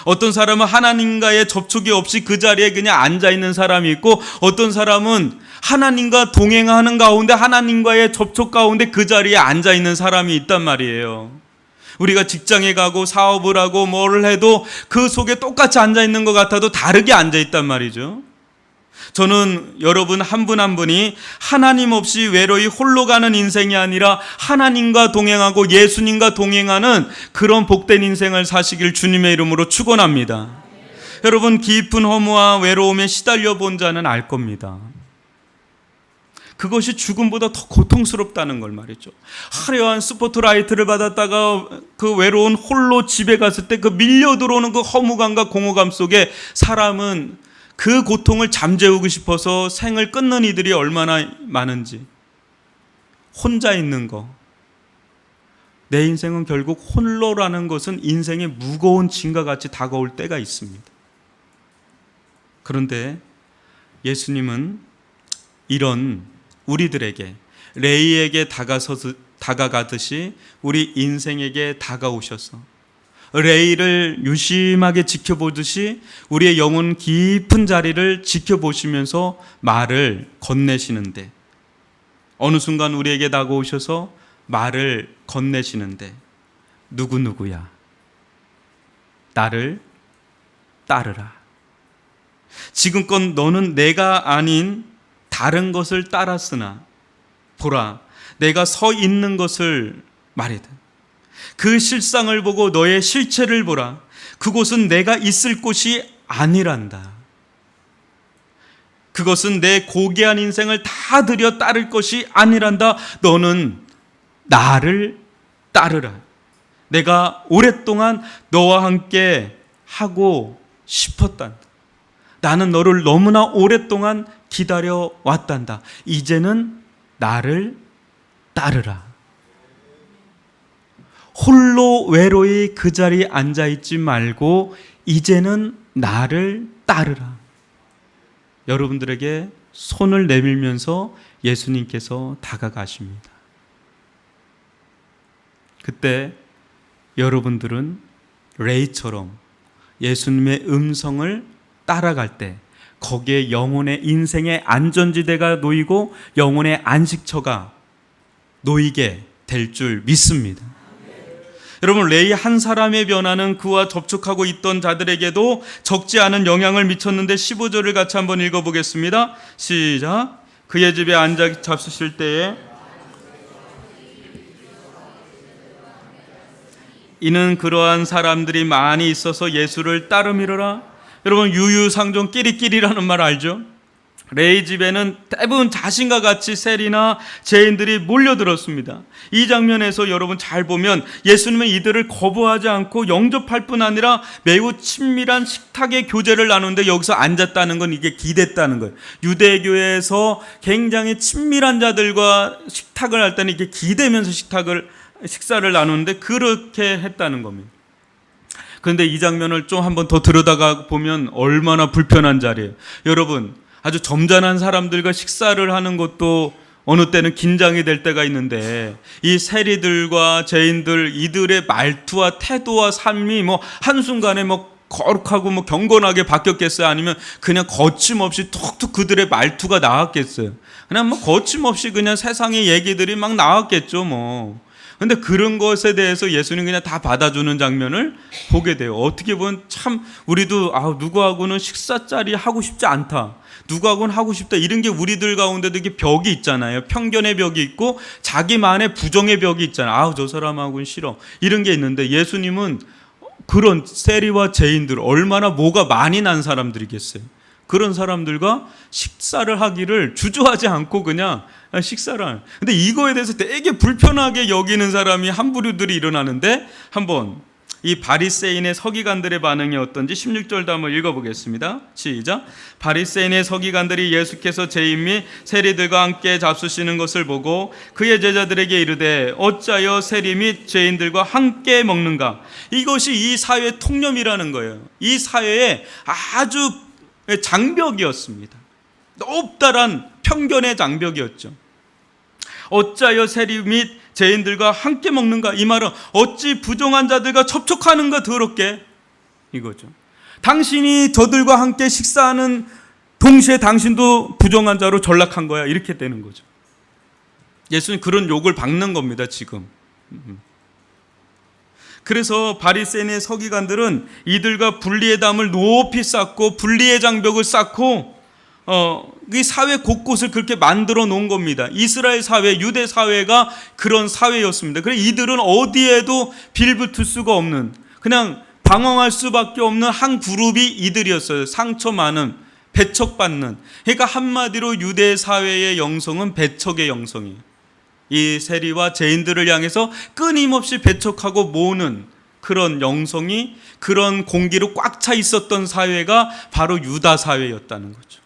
어떤 사람은 하나님과의 접촉이 없이 그 자리에 그냥 앉아 있는 사람이 있고, 어떤 사람은 하나님과 동행하는 가운데 하나님과의 접촉 가운데 그 자리에 앉아 있는 사람이 있단 말이에요. 우리가 직장에 가고 사업을 하고 뭐를 해도 그 속에 똑같이 앉아 있는 것 같아도 다르게 앉아 있단 말이죠. 저는 여러분 한 분 한 분이 하나님 없이 외로이 홀로 가는 인생이 아니라 하나님과 동행하고 예수님과 동행하는 그런 복된 인생을 사시길 주님의 이름으로 축원합니다. 여러분, 깊은 허무와 외로움에 시달려 본 자는 알 겁니다. 그것이 죽음보다 더 고통스럽다는 걸 말이죠. 화려한 스포트라이트를 받았다가 그 외로운 홀로 집에 갔을 때 그 밀려 들어오는 그 허무감과 공허감 속에 사람은 그 고통을 잠재우고 싶어서 생을 끊는 이들이 얼마나 많은지. 혼자 있는 거. 내 인생은 결국 홀로라는 것은 인생의 무거운 짐과 같이 다가올 때가 있습니다. 그런데 예수님은 이런 우리들에게, 레이에게 다가가듯이 우리 인생에게 다가오셔서 레이를 유심하게 지켜보듯이 우리의 영혼 깊은 자리를 지켜보시면서 말을 건네시는데, 어느 순간 우리에게 다가오셔서 말을 건네시는데, 누구누구야, 나를 따르라. 지금껏 너는 내가 아닌 다른 것을 따랐으나 보라, 내가 서 있는 것을 말이다. 그 실상을 보고 너의 실체를 보라. 그곳은 내가 있을 곳이 아니란다. 그것은 내 고귀한 인생을 다 들여 따를 것이 아니란다. 너는 나를 따르라. 내가 오랫동안 너와 함께 하고 싶었단다. 나는 너를 너무나 오랫동안 기다려 왔단다. 이제는 나를 따르라. 홀로 외로이 그 자리에 앉아있지 말고 이제는 나를 따르라. 여러분들에게 손을 내밀면서 예수님께서 다가가십니다. 그때 여러분들은 레이처럼 예수님의 음성을 따라갈 때 거기에 영혼의 인생의 안전지대가 놓이고 영혼의 안식처가 놓이게 될 줄 믿습니다. 여러분, 레이 한 사람의 변화는 그와 접촉하고 있던 자들에게도 적지 않은 영향을 미쳤는데 15절을 같이 한번 읽어보겠습니다. 시작. 그의 집에 앉아 잡수실 때에 이는 그러한 사람들이 많이 있어서 예수를 따르미러라. 여러분, 유유상종 끼리끼리라는 말 알죠? 레이 집에는 대부분 자신과 같이 세리나 죄인들이 몰려들었습니다. 이 장면에서 여러분 잘 보면 예수님은 이들을 거부하지 않고 영접할 뿐 아니라 매우 친밀한 식탁의 교제를 나누는데, 여기서 앉았다는 건 이게 기댔다는 거예요. 유대교에서 굉장히 친밀한 자들과 식탁을 할 때는 이게 기대면서 식사를 나누는데 그렇게 했다는 겁니다. 그런데 이 장면을 좀 한번 더 들여다가 보면 얼마나 불편한 자리예요. 여러분, 아주 점잖은 사람들과 식사를 하는 것도 어느 때는 긴장이 될 때가 있는데, 이 세리들과 죄인들, 이들의 말투와 태도와 삶이 한순간에 거룩하고 경건하게 바뀌었겠어요? 아니면 그냥 거침없이 툭툭 그들의 말투가 나왔겠어요? 그냥 거침없이 그냥 세상의 얘기들이 막 나왔겠죠. 근데 그런 것에 대해서 예수님 그냥 다 받아주는 장면을 보게 돼요. 어떻게 보면 참 우리도 누구하고는 식사자리 하고 싶지 않다, 누구하고는 하고 싶다, 이런 게 우리들 가운데도 이게 벽이 있잖아요. 편견의 벽이 있고 자기만의 부정의 벽이 있잖아요. 저 사람하고는 싫어, 이런 게 있는데, 예수님은 그런 세리와 죄인들, 얼마나 뭐가 많이 난 사람들이겠어요. 그런 사람들과 식사를 하기를 주저하지 않고 그냥 식사를 하는. 근데 이거에 대해서 되게 불편하게 여기는 사람이 한 부류들이 일어나는데, 한번 이 바리새인의 서기관들의 반응이 어떤지 16절도 한번 읽어보겠습니다. 시작. 바리새인의 서기관들이 예수께서 죄인 및 세리들과 함께 잡수시는 것을 보고 그의 제자들에게 이르되 어찌하여 세리 및 죄인들과 함께 먹는가? 이것이 이 사회의 통념이라는 거예요. 이 사회의 아주 장벽이었습니다. 높다란 편견의 장벽이었죠. 어찌하여 세리 및 죄인들과 함께 먹는가? 이 말은 어찌 부정한 자들과 접촉하는가 더럽게, 이거죠. 당신이 저들과 함께 식사하는 동시에 당신도 부정한 자로 전락한 거야, 이렇게 되는 거죠. 예수님 그런 욕을 박는 겁니다, 지금. 그래서 바리새인의 서기관들은 이들과 분리의 담을 높이 쌓고 분리의 장벽을 쌓고 이 사회 곳곳을 그렇게 만들어 놓은 겁니다. 이스라엘 사회, 유대 사회가 그런 사회였습니다. 그래서 이들은 어디에도 빌붙을 수가 없는, 그냥 방황할 수밖에 없는 한 그룹이 이들이었어요. 상처 많은, 배척받는. 그러니까 한마디로 유대 사회의 영성은 배척의 영성이에요. 이 세리와 죄인들을 향해서 끊임없이 배척하고 모으는 그런 영성이, 그런 공기로 꽉 차 있었던 사회가 바로 유다 사회였다는 거죠.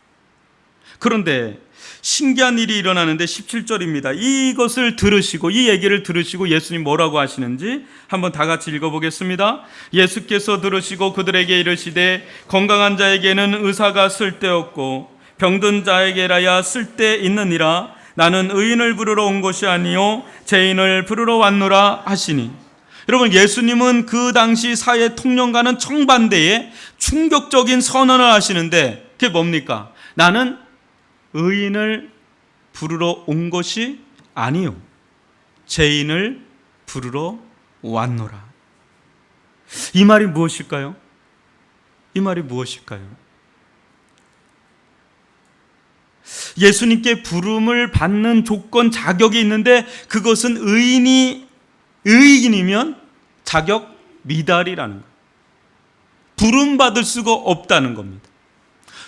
그런데 신기한 일이 일어나는데 17절입니다. 이것을 들으시고, 이 얘기를 들으시고 예수님 뭐라고 하시는지 한번 다 같이 읽어보겠습니다. 예수께서 들으시고 그들에게 이르시되 건강한 자에게는 의사가 쓸데없고 병든 자에게라야 쓸데있느니라. 나는 의인을 부르러 온 것이 아니요 죄인을 부르러 왔노라 하시니. 여러분, 예수님은 그 당시 사회 통념과는 정반대의 충격적인 선언을 하시는데 그게 뭡니까? 나는 의인을 부르러 온 것이 아니요 죄인을 부르러 왔노라. 이 말이 무엇일까요? 이 말이 무엇일까요? 예수님께 부름을 받는 조건, 자격이 있는데 그것은 의인이면 자격 미달이라는 거예요. 부름받을 수가 없다는 겁니다.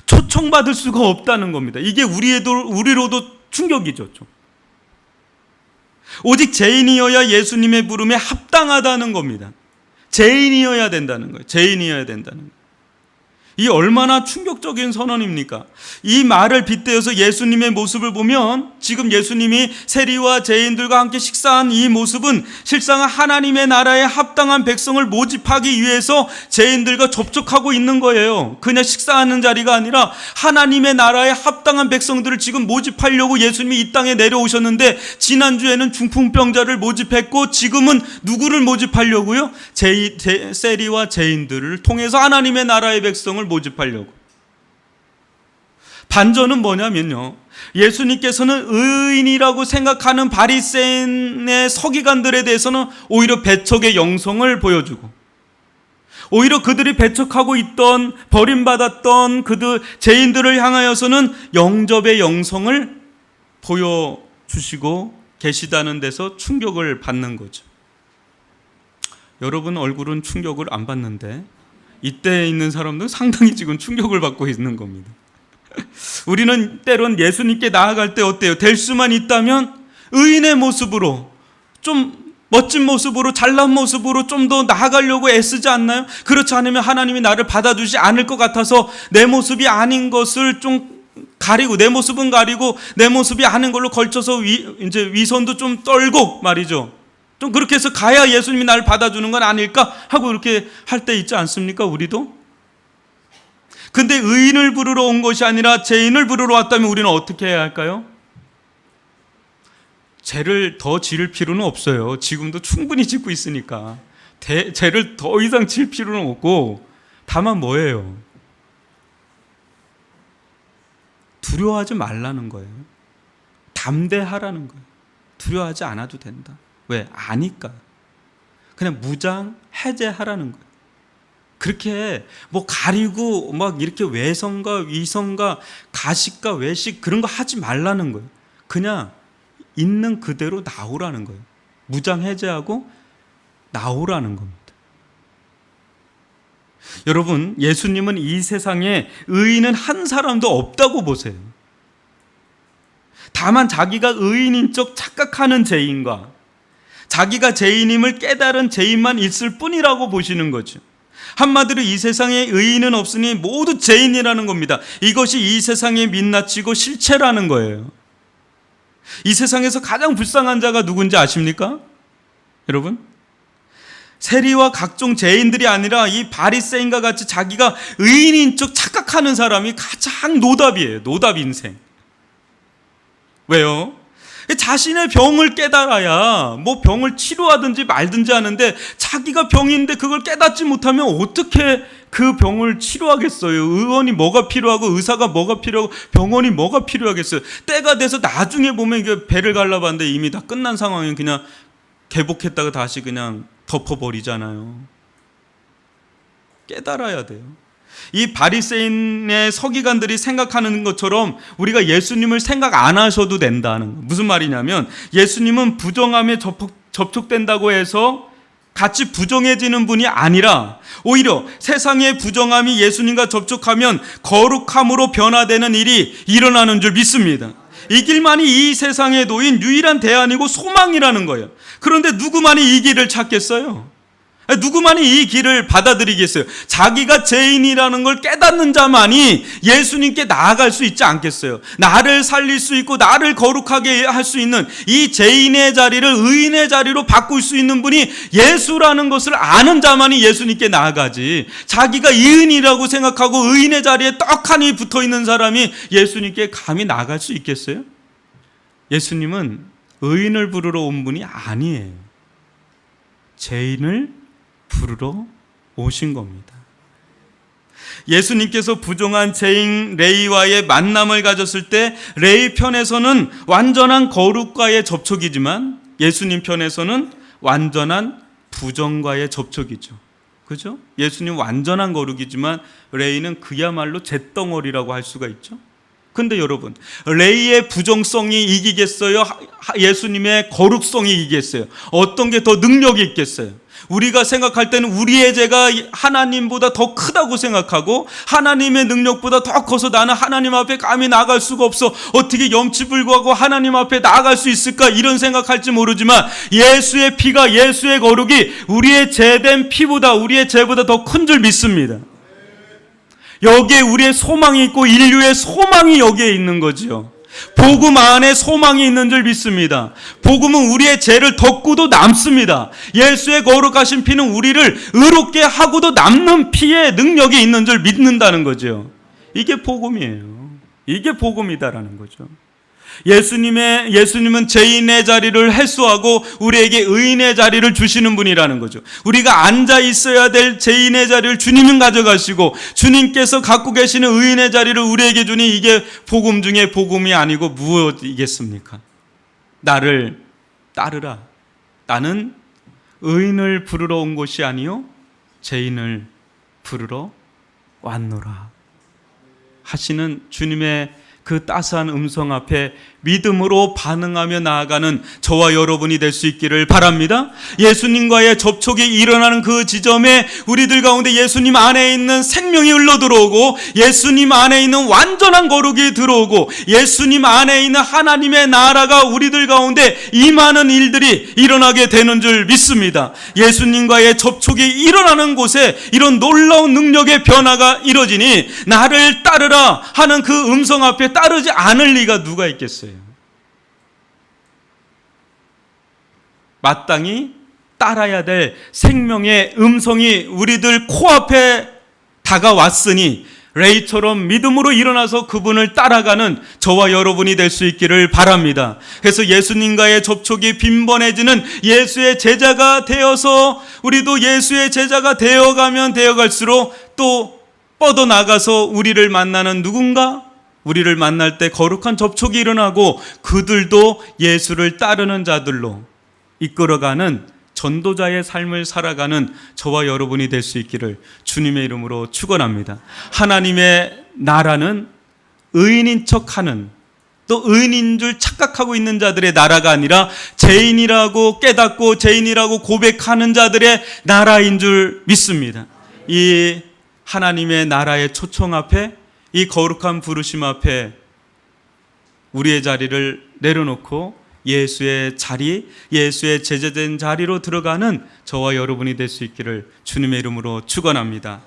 초청받을 수가 없다는 겁니다. 이게 우리로도 충격이죠. 좀. 오직 죄인이어야 예수님의 부름에 합당하다는 겁니다. 죄인이어야 된다는 거예요. 죄인이어야 된다는 거예요. 이 얼마나 충격적인 선언입니까? 이 말을 빗대어서 예수님의 모습을 보면 지금 예수님이 세리와 죄인들과 함께 식사한 이 모습은 실상 하나님의 나라에 합당한 백성을 모집하기 위해서 죄인들과 접촉하고 있는 거예요. 그냥 식사하는 자리가 아니라 하나님의 나라에 합당한 백성들을 지금 모집하려고 예수님이 이 땅에 내려오셨는데, 지난주에는 중풍병자를 모집했고 지금은 누구를 모집하려고요? 세리와 죄인들을 통해서 하나님의 나라의 백성을 모집하려고. 반전은 뭐냐면요, 예수님께서는 의인이라고 생각하는 바리새인의 서기관들에 대해서는 오히려 배척의 영성을 보여주고, 오히려 그들이 배척하고 있던, 버림받았던 그들 죄인들을 향하여서는 영접의 영성을 보여주시고 계시다는 데서 충격을 받는 거죠. 여러분 얼굴은 충격을 안 받는데 이때 있는 사람들은 상당히 지금 충격을 받고 있는 겁니다. 우리는 때론 예수님께 나아갈 때 어때요? 될 수만 있다면 의인의 모습으로, 좀 멋진 모습으로, 잘난 모습으로 좀 더 나아가려고 애쓰지 않나요? 그렇지 않으면 하나님이 나를 받아주지 않을 것 같아서 내 모습이 아닌 것을 좀 가리고, 내 모습은 가리고 내 모습이 아닌 걸로 걸쳐서 이제 위선도 좀 떨고 말이죠. 좀 그렇게 해서 가야 예수님이 나를 받아주는 건 아닐까 하고 이렇게 할 때 있지 않습니까? 우리도. 근데 의인을 부르러 온 것이 아니라 죄인을 부르러 왔다면 우리는 어떻게 해야 할까요? 죄를 더 지을 필요는 없어요. 지금도 충분히 짓고 있으니까. 죄를 더 이상 질 필요는 없고, 다만 뭐예요? 두려워하지 말라는 거예요. 담대하라는 거예요. 두려워하지 않아도 된다. 왜? 아니까. 그냥 무장 해제하라는 거예요. 그렇게 뭐 가리고 막 이렇게 외성과 위성과 가식과 외식 그런 거 하지 말라는 거예요. 그냥 있는 그대로 나오라는 거예요. 무장 해제하고 나오라는 겁니다. 여러분, 예수님은 이 세상에 의인은 한 사람도 없다고 보세요. 다만 자기가 의인인 척 착각하는 죄인과 자기가 죄인임을 깨달은 죄인만 있을 뿐이라고 보시는 거죠. 한마디로 이 세상에 의인은 없으니 모두 죄인이라는 겁니다. 이것이 이 세상의 민낯이고 실체라는 거예요. 이 세상에서 가장 불쌍한 자가 누군지 아십니까? 여러분? 세리와 각종 죄인들이 아니라 이 바리새인과 같이 자기가 의인인 척 착각하는 사람이 가장 노답이에요. 노답 인생. 왜요? 자신의 병을 깨달아야 뭐 병을 치료하든지 말든지 하는데 자기가 병인데 그걸 깨닫지 못하면 어떻게 그 병을 치료하겠어요? 의원이 뭐가 필요하고 의사가 뭐가 필요하고 병원이 뭐가 필요하겠어요? 때가 돼서 나중에 보면 이게 배를 갈라봤는데 이미 다 끝난 상황에 그냥 개복했다가 다시 그냥 덮어버리잖아요. 깨달아야 돼요. 이 바리새인의 서기관들이 생각하는 것처럼 우리가 예수님을 생각 안 하셔도 된다는 거. 무슨 말이냐면 예수님은 부정함에 접촉된다고 해서 같이 부정해지는 분이 아니라 오히려 세상의 부정함이 예수님과 접촉하면 거룩함으로 변화되는 일이 일어나는 줄 믿습니다. 이 길만이 이 세상에 놓인 유일한 대안이고 소망이라는 거예요. 그런데 누구만이 이 길을 찾겠어요? 누구만이 이 길을 받아들이겠어요? 자기가 죄인이라는 걸 깨닫는 자만이 예수님께 나아갈 수 있지 않겠어요? 나를 살릴 수 있고 나를 거룩하게 할 수 있는 이 죄인의 자리를 의인의 자리로 바꿀 수 있는 분이 예수라는 것을 아는 자만이 예수님께 나아가지, 자기가 의인이라고 생각하고 의인의 자리에 떡하니 붙어있는 사람이 예수님께 감히 나아갈 수 있겠어요? 예수님은 의인을 부르러 온 분이 아니에요. 죄인을 부르러 오신 겁니다. 예수님께서 부정한 죄인 레위와의 만남을 가졌을 때 레위 편에서는 완전한 거룩과의 접촉이지만 예수님 편에서는 완전한 부정과의 접촉이죠. 그죠? 예수님 완전한 거룩이지만 레위는 그야말로 잿덩어리라고 할 수가 있죠. 근데 여러분, 레위의 부정성이 이기겠어요? 예수님의 거룩성이 이기겠어요? 어떤 게 더 능력이 있겠어요? 우리가 생각할 때는 우리의 죄가 하나님보다 더 크다고 생각하고 하나님의 능력보다 더 커서 나는 하나님 앞에 감히 나아갈 수가 없어, 어떻게 염치불구하고 하나님 앞에 나아갈 수 있을까, 이런 생각할지 모르지만 예수의 피가, 예수의 거룩이 우리의 죄된 피보다, 우리의 죄보다 더 큰 줄 믿습니다. 여기에 우리의 소망이 있고 인류의 소망이 여기에 있는 거죠. 복음 안에 소망이 있는 줄 믿습니다. 복음은 우리의 죄를 덮고도 남습니다. 예수의 거룩하신 피는 우리를 의롭게 하고도 남는 피의 능력이 있는 줄 믿는다는 거죠. 이게 복음이에요. 이게 복음이다라는 거죠. 예수님은 죄인의 자리를 해소하고 우리에게 의인의 자리를 주시는 분이라는 거죠. 우리가 앉아 있어야 될 죄인의 자리를 주님은 가져가시고 주님께서 갖고 계시는 의인의 자리를 우리에게 주니 이게 복음 중에 복음이 아니고 무엇이겠습니까? 나를 따르라. 나는 의인을 부르러 온 것이 아니요 죄인을 부르러 왔노라 하시는 주님의 그 따스한 음성 앞에 믿음으로 반응하며 나아가는 저와 여러분이 될 수 있기를 바랍니다. 예수님과의 접촉이 일어나는 그 지점에 우리들 가운데 예수님 안에 있는 생명이 흘러들어오고 예수님 안에 있는 완전한 거룩이 들어오고 예수님 안에 있는 하나님의 나라가 우리들 가운데 임하는 일들이 일어나게 되는 줄 믿습니다. 예수님과의 접촉이 일어나는 곳에 이런 놀라운 능력의 변화가 이루어지니 나를 따르라 하는 그 음성 앞에 따르지 않을 리가 누가 있겠어요? 마땅히 따라야 될 생명의 음성이 우리들 코앞에 다가왔으니 레이처럼 믿음으로 일어나서 그분을 따라가는 저와 여러분이 될 수 있기를 바랍니다. 그래서 예수님과의 접촉이 빈번해지는 예수의 제자가 되어서 우리도 예수의 제자가 되어가면 되어갈수록 또 뻗어나가서 우리를 만나는 누군가, 우리를 만날 때 거룩한 접촉이 일어나고 그들도 예수를 따르는 자들로 이끌어가는 전도자의 삶을 살아가는 저와 여러분이 될 수 있기를 주님의 이름으로 축원합니다. 하나님의 나라는 의인인 척하는, 또 의인인 줄 착각하고 있는 자들의 나라가 아니라 죄인이라고 깨닫고 죄인이라고 고백하는 자들의 나라인 줄 믿습니다. 이 하나님의 나라의 초청 앞에, 이 거룩한 부르심 앞에 우리의 자리를 내려놓고 예수의 자리, 예수의 제자된 자리로 들어가는 저와 여러분이 될 수 있기를 주님의 이름으로 축원합니다.